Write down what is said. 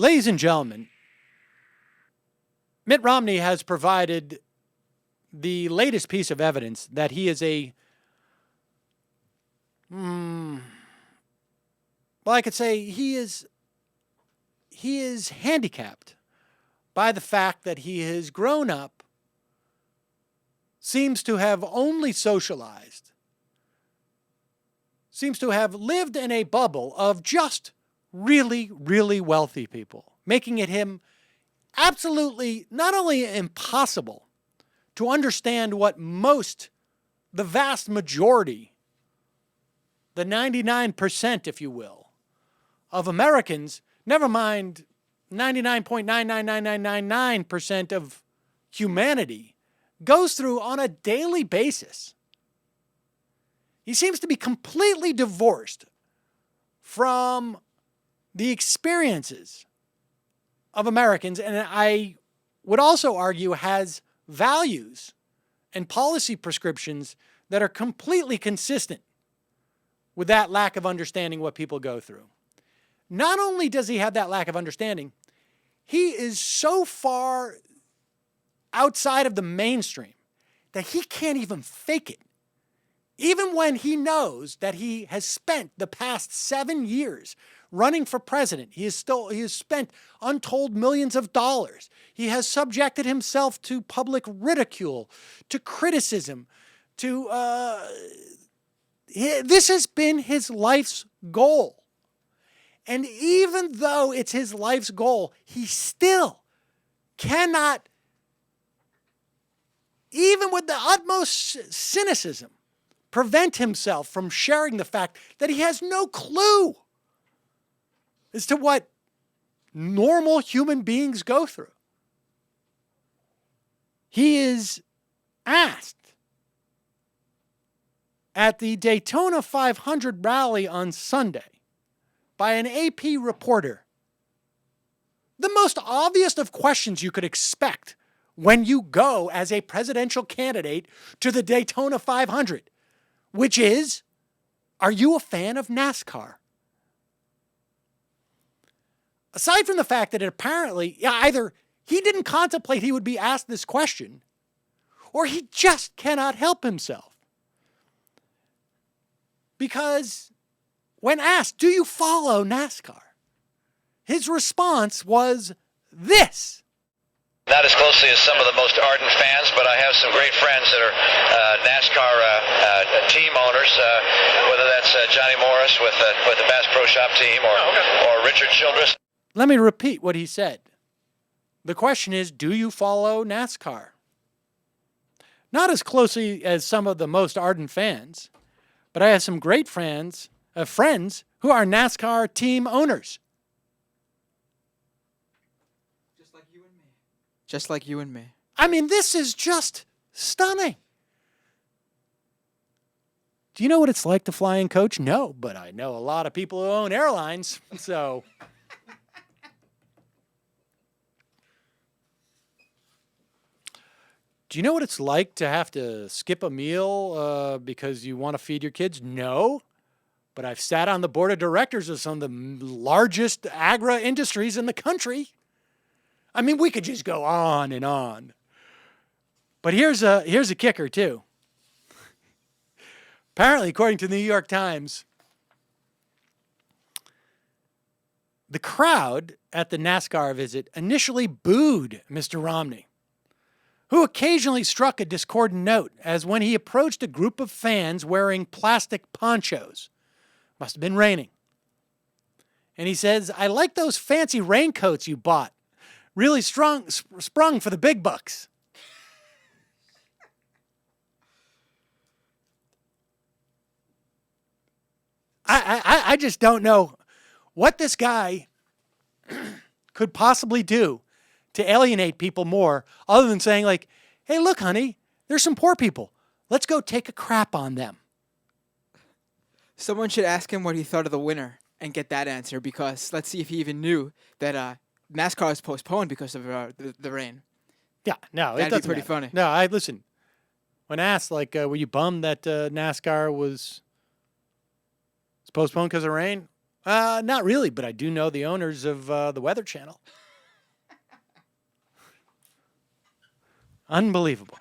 Ladies and gentlemen, Mitt Romney has provided the latest piece of evidence that he is well, I could say he is handicapped by the fact that he has grown up, seems to have only socialized, seems to have lived in a bubble of just really, really wealthy people, making it him absolutely not only impossible to understand what the vast majority, the 99%, if you will, of Americans, never mind 99.999999% of humanity, goes through on a daily basis. He seems to be completely divorced from the experiences of Americans, and I would also argue has values and policy prescriptions that are completely consistent with that lack of understanding what people go through. Not only does he have that lack of understanding, he is so far outside of the mainstream that he can't even fake it. Even when he knows that he has spent the past 7 years running for president, he has spent untold millions of dollars. He has subjected himself to public ridicule, to criticism, this has been his life's goal. And even though it's his life's goal, he still cannot, even with the utmost cynicism, prevent himself from sharing the fact that he has no clue as to what normal human beings go through. He is asked at the Daytona 500 rally on Sunday by an AP reporter the most obvious of questions you could expect when you go as a presidential candidate to the Daytona 500, which is, are you a fan of NASCAR? Aside from the fact that it apparently, either he didn't contemplate he would be asked this question, or he just cannot help himself. Because when asked, do you follow NASCAR? His response was this. Not as closely as some of the most ardent fans, but I have some great friends that are NASCAR team owners, whether that's Johnny Morris with the Bass Pro Shop team or Richard Childress. Let me repeat what he said. The question is, do you follow NASCAR? Not as closely as some of the most ardent fans, but I have some great friends who are NASCAR team owners. Just like you and me. Just like you and me. I mean, this is just stunning. Do you know what it's like to fly in coach? No, but I know a lot of people who own airlines, so... Do you know what it's like to have to skip a meal because you want to feed your kids? No, but I've sat on the board of directors of some of the largest agri industries in the country. I mean, we could just go on and on. But here's a kicker, too. Apparently, according to the New York Times, the crowd at the NASCAR visit initially booed Mr. Romney, who occasionally struck a discordant note as when he approached a group of fans wearing plastic ponchos. Must have been raining. And he says, I like those fancy raincoats you bought. Really sprung for the big bucks. I just don't know what this guy could possibly do to alienate people more, other than saying like, hey, look, honey, there's some poor people. Let's go take a crap on them. Someone should ask him what he thought of the winner and get that answer, because let's see if he even knew that NASCAR was postponed because of the rain. Yeah, no, That'd it doesn't be pretty matter. funny. No, listen. When asked, like, were you bummed that NASCAR was postponed because of rain? Not really, but I do know the owners of the Weather Channel. Unbelievable.